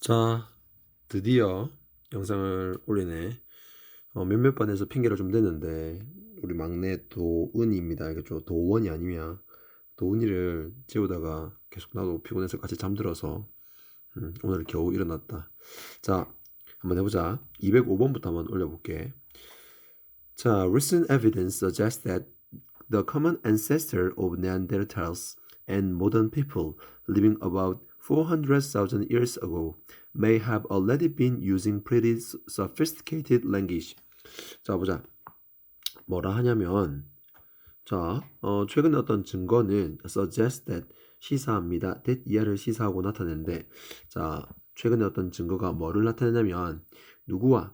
자, 드디어 영상을 올리네. 몇몇 번에서 핑계를 좀 댔는데 우리 막내 도은이입니다. 이게 좀 도원이 아니냐. 도은이를 재우다가 계속 나도 피곤해서 같이 잠들어서 오늘 겨우 일어났다. 자, 한번 해보자. 205번부터 한번 올려볼게. 자, recent evidence suggests that the common ancestor of Neanderthals and modern people living about 400,000 years ago may have already been using pretty sophisticated language. 자, 보자. 뭐라 하냐면, 최근에 어떤 증거는 suggest that 시사합니다. that 이하를 시사하고 나타내는데, 자, 최근에 어떤 증거가 뭐를 나타내냐면, 누구와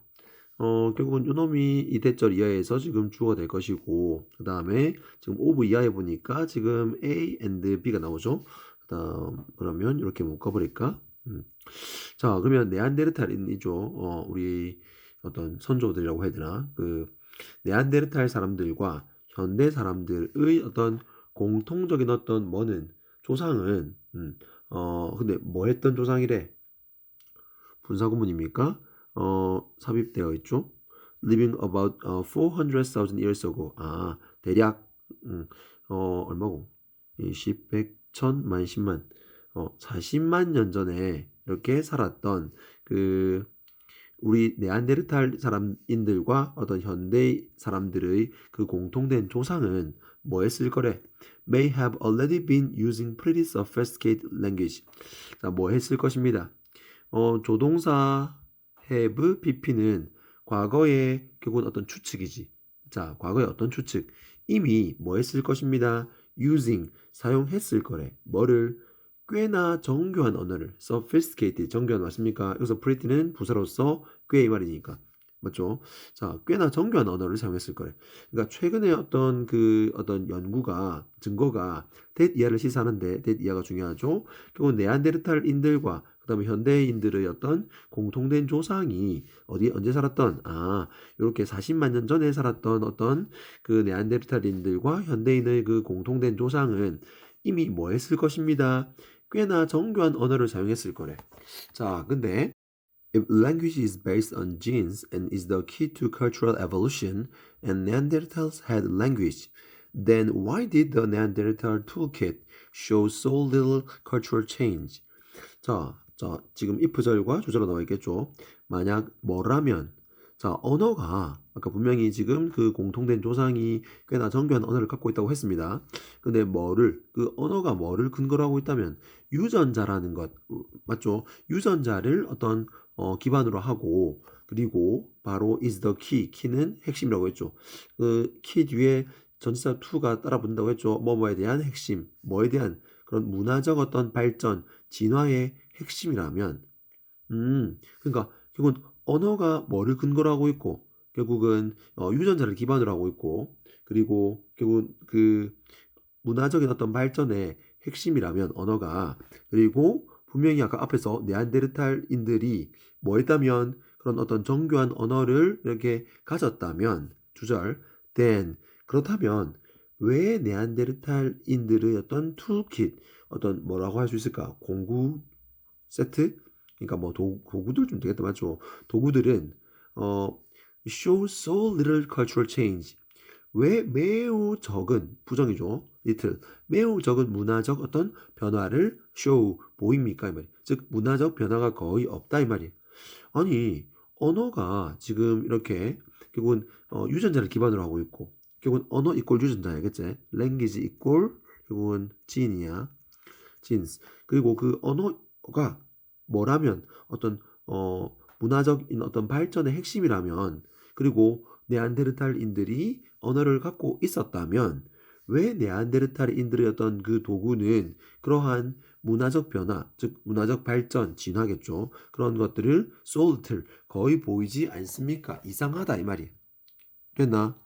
결국은 요놈이 이대절 이하에서 지금 주어가 될 것이고, 그 다음에 지금 오브 이하에 보니까 지금 A and B가 나오죠. 그러면 이렇게 묶어버릴까? 자, 그러면 네안데르탈인이죠. 우리 어떤 선조들이라고 해야 되나? 그 네안데르탈 사람들과 현대 사람들의 어떤 공통적인 어떤 뭐는 조상은 근데 뭐 했던 조상이래? 분사구문입니까? 삽입되어 있죠. Living about 400,000 years ago. 아, 대략 얼마고? 10, 100, 1000, 만, 10만. 40만 년 전에 이렇게 살았던 그 우리 네안데르탈 사람인들과 어떤 현대 사람들의 그 공통된 조상은 뭐 했을 거래? May have already been using pretty sophisticated language. 자, 뭐 했을 것입니다. 조동사 have pp는 과거의 결국은 어떤 추측이지. 자, 과거의 어떤 추측. 이미 뭐 했을 것입니다. using 사용했을 거래. 뭐를 꽤나 정교한 언어를 sophisticated 정교한 맞습니까? 여기서 pretty는 부사로서 꽤 이 말이니까. 맞죠? 자, 꽤나 정교한 언어를 사용했을 거래. 그러니까 최근에 어떤 연구가 증거가 that 이하를 시사하는데 that 이하가 중요하죠. 결국 네안데르탈인들과 그다음에 현대인들의 어떤 공통된 조상이 어디 언제 살았던 이렇게 40만 년 전에 살았던 어떤 그 네안데르탈인들과 현대인의 그 공통된 조상은 이미 뭐 했을 것입니다. 꽤나 정교한 언어를 사용했을 거래. 자, 근데 if language is based on genes and is the key to cultural evolution, and Neanderthals had language, then why did the Neanderthal toolkit show so little cultural change? 지금 if절과 주절로 나와 있겠죠. 만약 뭐라면, 언어가 아까 분명히 지금 그 공통된 조상이 꽤나 정교한 언어를 갖고 있다고 했습니다. 근데 그 언어가 뭐를 근거로 하고 있다면 유전자라는 것, 맞죠? 유전자를 어떤 기반으로 하고 그리고 바로 is the key, 키는 핵심이라고 했죠. 그 키 뒤에 전치사 to가 따라 붙는다고 했죠. 뭐뭐에 대한 핵심, 뭐에 대한 그런 문화적 어떤 발전, 진화의 핵심이라면, 그러니까 결국은 언어가 뭐를 근거로 하고 있고, 결국은 유전자를 기반으로 하고 있고, 그리고 결국은 그 문화적인 어떤 발전의 핵심이라면 언어가, 그리고 분명히 아까 앞에서 네안데르탈인들이 뭐 했다면 그런 어떤 정교한 언어를 이렇게 가졌다면 주절 then 그렇다면 왜 네안데르탈인들의 어떤 툴킷 어떤 뭐라고 할 수 있을까? 공구 세트? 그러니까 뭐 도구들 좀 되겠다 맞죠? 도구들은 어 show so little cultural change. 왜 매우 적은 부정이죠. little 매우 적은 문화적 어떤 변화를 show 보입니까 이 말이. 즉 문화적 변화가 거의 없다 이 말이. 아니 언어가 지금 이렇게 결국은 유전자를 기반으로 하고 있고 결국은 언어 이꼴 유전자야겠지. language 이꼴 결국은 gene이야. genes. 그리고 그 언어가 뭐라면 어떤 문화적인 어떤 발전의 핵심이라면 그리고 네안데르탈인들이 언어를 갖고 있었다면 왜 네안데르탈인들의 어떤 그 도구는 그러한 문화적 변화, 즉 문화적 발전, 진화겠죠. 그런 것들을 솔틀 거의 보이지 않습니까? 이상하다 이 말이. 됐나?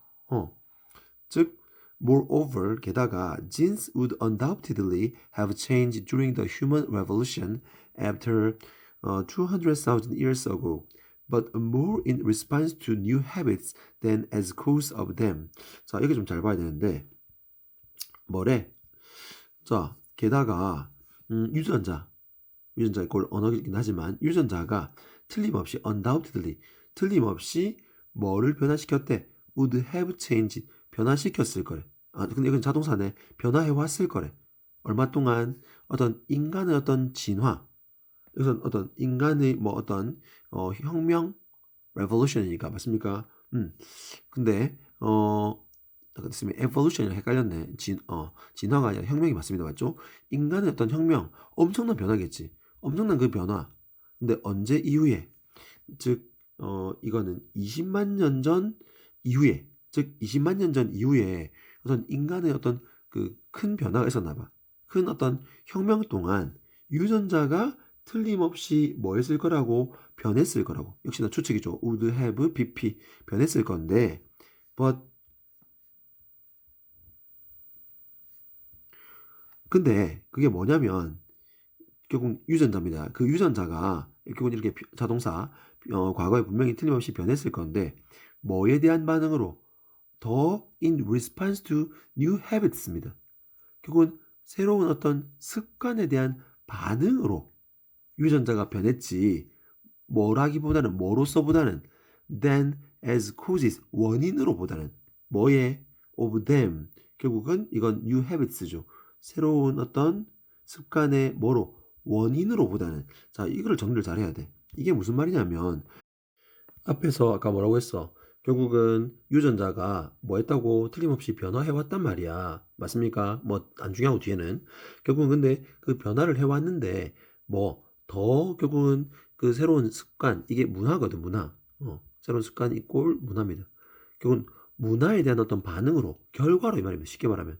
즉 moreover 게다가 genes would undoubtedly have changed during the human revolution after 200,000 years ago. But more in response to new habits than as cause of them. 자, 이게 좀 잘 봐야 되는데, 뭐래? 자, 게다가, 유전자. 유전자의 꼴 언어이긴 하지만 유전자가 틀림없이 undoubtedly 틀림없이 뭐를 변화시켰대? would have changed 변화시켰을 거래. 아 근데 이건 자동사네. 변화해 왔을 거래. 얼마 동안 어떤 인간의 어떤 진화 이것은 어떤 인간의 뭐 어떤 혁명 revolution이니까 맞습니까? 근데 아까 됐으면 evolution이랑 헷갈렸네. 진화가 아니라 혁명이 맞습니다. 맞죠? 인간의 어떤 혁명, 엄청난 변화겠지. 엄청난 그 변화. 근데 언제 이후에? 즉, 이거는 20만 년 전 이후에, 즉 20만 년 전 이후에 어떤 인간의 어떤 그 큰 변화가 있었나 봐. 큰 어떤 혁명 동안 유전자가 틀림없이 뭐 했을 거라고 변했을 거라고. 역시나 추측이죠. would have, bp 변했을 건데, but 근데 그게 뭐냐면 결국 유전자입니다. 그 유전자가 결국은 이렇게 자동사 과거에 분명히 틀림없이 변했을 건데 뭐에 대한 반응으로 더 in response to new habits입니다. 결국은 새로운 어떤 습관에 대한 반응으로 유전자가 변했지 뭐라기보다는 뭐로서보다는 than as causes 원인으로보다는 뭐에 of them 결국은 이건 new habits죠. 새로운 어떤 습관의 뭐로 원인으로보다는 자 이거를 정리를 잘 해야 돼. 이게 무슨 말이냐면 앞에서 아까 뭐라고 했어? 결국은 유전자가 뭐 했다고 틀림없이 변화해 왔단 말이야. 맞습니까? 뭐 안 중요하고 뒤에는 결국은 근데 그 변화를 해 왔는데 뭐 더 결국은 그 새로운 습관 이게 문화거든 문화. 새로운 습관 이꼴 문화입니다. 결국은 문화에 대한 어떤 반응으로 결과로 이 말입니다. 쉽게 말하면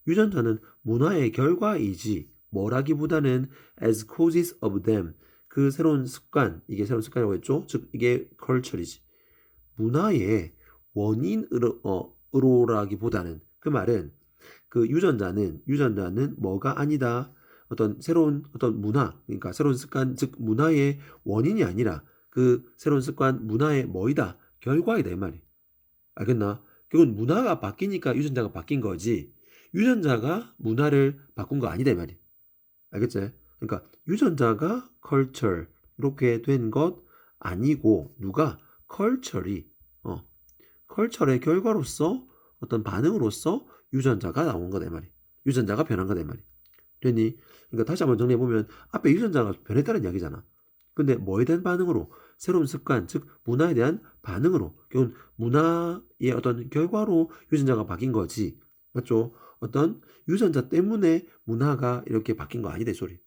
유전자는 문화의 결과이지 뭐라기보다는 as causes of them 그 새로운 습관 이게 새로운 습관이라고 했죠. 즉 이게 culture이지 문화의 원인으로라기보다는 그 말은 그 유전자는 뭐가 아니다. 어떤 새로운 어떤 문화, 그러니까 새로운 습관, 즉 문화의 원인이 아니라 그 새로운 습관, 문화의 뭐이다. 결과이다 이 말이. 알겠나? 결국은 문화가 바뀌니까 유전자가 바뀐 거지. 유전자가 문화를 바꾼 거 아니다 이 말이. 알겠지? 그러니까 유전자가 culture 이렇게 된 것 아니고 누가 culture이 어 컬처의 결과로서 어떤 반응으로서 유전자가 나온 거다 이 말이. 유전자가 변한 거다 이 말이. 됐니? 그러니까 다시 한번 정리해 보면 앞에 유전자가 변했다는 이야기잖아. 근데 뭐에 대한 반응으로 새로운 습관, 즉 문화에 대한 반응으로 결국 문화의 어떤 결과로 유전자가 바뀐 거지. 맞죠? 어떤 유전자 때문에 문화가 이렇게 바뀐 거 아니다 이 소리.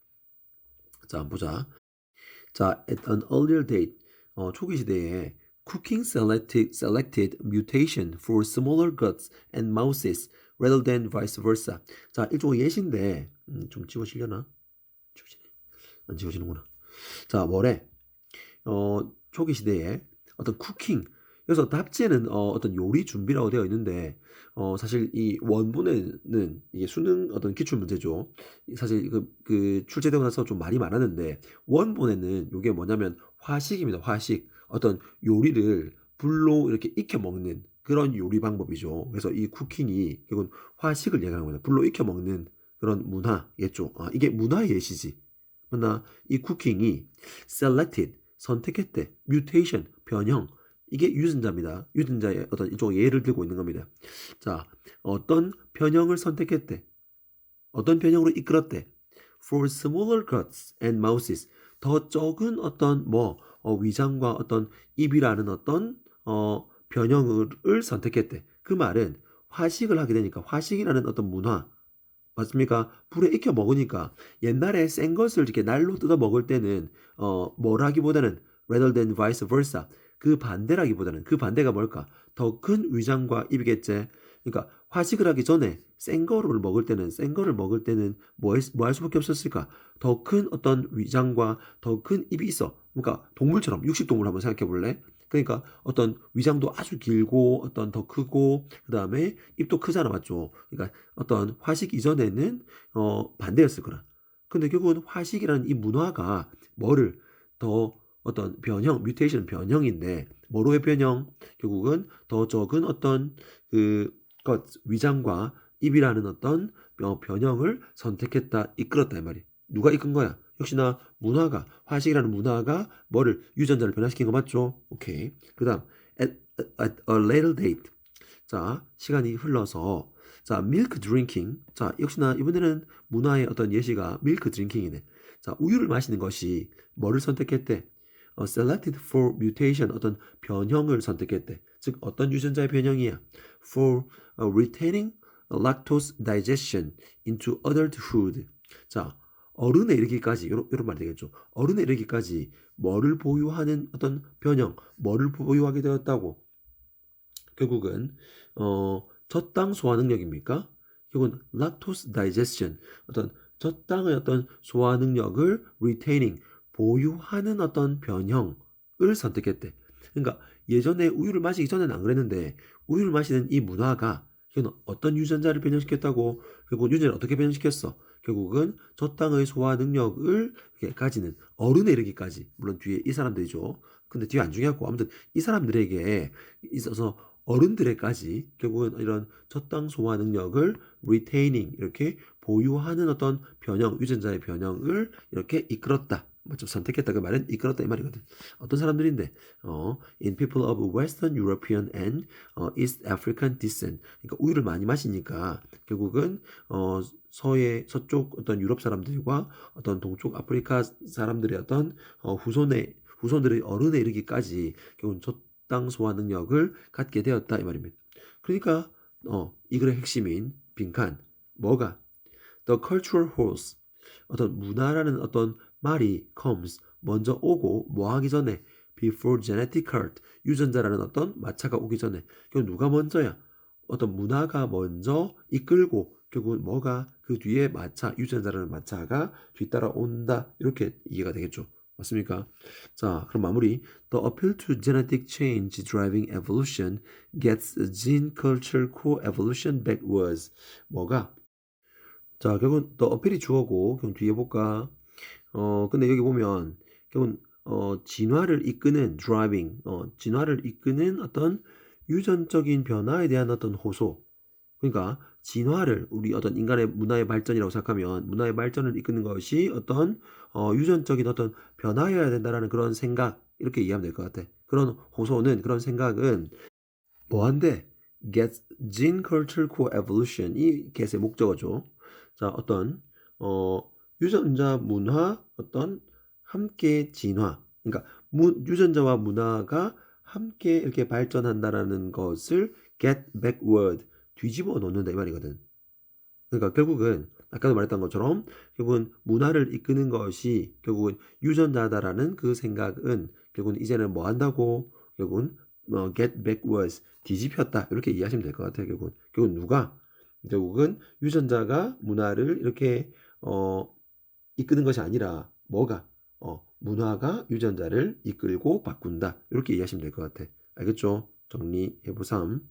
자, 한번 보자. 자, at an earlier date, 초기 시대에 cooking selected mutation for smaller guts and mouses rather than vice versa. 자, 일종의 예시인데 좀 지워지려나? 지워지네. 안 지워지는구나. 자, 뭐래? 초기 시대에 어떤 쿠킹 그래서 답지에는 어떤 요리 준비라고 되어 있는데 사실 이 원본에는 이게 수능 어떤 기출 문제죠. 사실 그 출제되고 나서 좀 말이 많았는데 원본에는 이게 뭐냐면 화식입니다. 화식 어떤 요리를 불로 이렇게 익혀 먹는 그런 요리 방법이죠. 그래서 이 쿠킹이 결국은 화식을 얘기하는 겁니다. 불로 익혀 먹는 그런 문화겠죠. 아, 이게 문화의 예시지. 그러나 이 쿠킹이 selected 선택했대. mutation, 변형. 이게 유전자입니다. 유전자의 어떤 이쪽 예를 들고 있는 겁니다. 자, 어떤 변형을 선택했대. 어떤 변형으로 이끌었대. For smaller guts and mouses. 더 적은 어떤 위장과 어떤 입이라는 어떤 변형을 선택했대. 그 말은 화식을 하게 되니까 화식이라는 어떤 문화 맞습니까? 불에 익혀 먹으니까 옛날에 센 것을 이렇게 날로 뜯어 먹을 때는 뭐라기보다는 rather than vice versa 그 반대라기보다는 그 반대가 뭘까? 더 큰 위장과 입이겠지. 그러니까 화식을 하기 전에 센 거를 먹을 때는 뭐 할 수밖에 없었을까? 더 큰 어떤 위장과 더 큰 입이 있어. 그러니까 동물처럼 육식동물 한번 생각해 볼래? 그러니까 어떤 위장도 아주 길고 어떤 더 크고 그다음에 입도 크잖아 맞죠? 그러니까 어떤 화식 이전에는 반대였을 거라. 근데 결국은 화식이라는 이 문화가 뭐를 더 어떤 변형, 뮤테이션 변형인데 뭐로의 변형? 결국은 더 적은 어떤 것 위장과 입이라는 어떤 변형을 선택했다, 이끌었다 이 말이. 누가 이끈 거야? 역시나 문화가 화식이라는 문화가 뭐를 유전자를 변화시킨 거 맞죠? 오케이. 그다음 at a later date. 자, 시간이 흘러서 자, milk drinking. 자, 역시나 이번에는 문화의 어떤 예시가 milk drinking이네. 자, 우유를 마시는 것이 뭐를 선택했대? selected for mutation 어떤 변형을 선택했대. 즉 어떤 유전자의 변형이야? for retaining lactose digestion into adulthood. 자, 어른에 이르기까지 이런 말 되겠죠. 어른에 이르기까지 뭐를 보유하는 어떤 변형, 뭐를 보유하게 되었다고? 결국은 저당 소화 능력입니까? 결국은 lactose digestion 어떤 저당의 어떤 소화 능력을 retaining 보유하는 어떤 변형을 선택했대. 그러니까 예전에 우유를 마시기 전에는 안 그랬는데 우유를 마시는 이 문화가 이건 어떤 유전자를 변형시켰다고 결국 유전자를 어떻게 변형시켰어? 결국은 저당의 소화 능력을 이렇게 가지는 어른에 이르기까지 물론 뒤에 이 사람들이죠. 근데 뒤에 안 중요하고 아무튼 이 사람들에게 있어서 어른들에까지 결국은 이런 저당 소화 능력을 retaining 이렇게 보유하는 어떤 변형, 유전자의 변형을 이렇게 이끌었다. 좀 선택했다 그 말은 이끌었다 이 말이거든. 어떤 사람들인데 in people of Western European and East African descent. 그러니까 우유를 많이 마시니까 결국은 서쪽 어떤 유럽 사람들과 어떤 동쪽 아프리카 사람들의 어떤 후손들의 어른에 이르기까지 결국은 저당 소화 능력을 갖게 되었다 이 말입니다. 그러니까 이 글의 핵심인 빈칸 뭐가 the cultural horse 어떤 문화라는 어떤 말이 comes 먼저 오고 뭐 하기 전에 before genetic cart 유전자라는 어떤 마차가 오기 전에 결국 누가 먼저야? 어떤 문화가 먼저 이끌고 결국은 뭐가 그 뒤에 마차 유전자라는 마차가 뒤따라 온다 이렇게 이해가 되겠죠. 맞습니까? 자, 그럼 마무리. The appeal to genetic change driving evolution gets gene culture co-evolution backwards. 뭐가? 자, 결국은 더 어필이 주어고, 그럼 뒤에 볼까? 근데 여기 보면, 결국은, 진화를 이끄는 driving, 진화를 이끄는 어떤 유전적인 변화에 대한 어떤 호소. 그러니까, 진화를 우리 어떤 인간의 문화의 발전이라고 생각하면, 문화의 발전을 이끄는 것이 어떤, 유전적인 어떤 변화여야 된다라는 그런 생각, 이렇게 이해하면 될 것 같아. 그런 호소는, 그런 생각은, 뭐한데? get gene culture co-evolution 이 get의 목적어죠. 자, 어떤 유전자 문화 어떤 함께 진화. 그러니까 유전자와 문화가 함께 이렇게 발전한다라는 것을 get backward 뒤집어 놓는다 이 말이거든. 그러니까 결국은 아까도 말했던 것처럼 결국은 문화를 이끄는 것이 결국은 유전자다라는 그 생각은 결국은 이제는 뭐 한다고 결국은 get backwards 뒤집혔다 이렇게 이해하시면 될 것 같아요. 결국은 누가 결국은 유전자가 문화를 이렇게 이끄는 것이 아니라 뭐가 문화가 유전자를 이끌고 바꾼다 이렇게 이해하시면 될 것 같아. 알겠죠? 정리해보삼.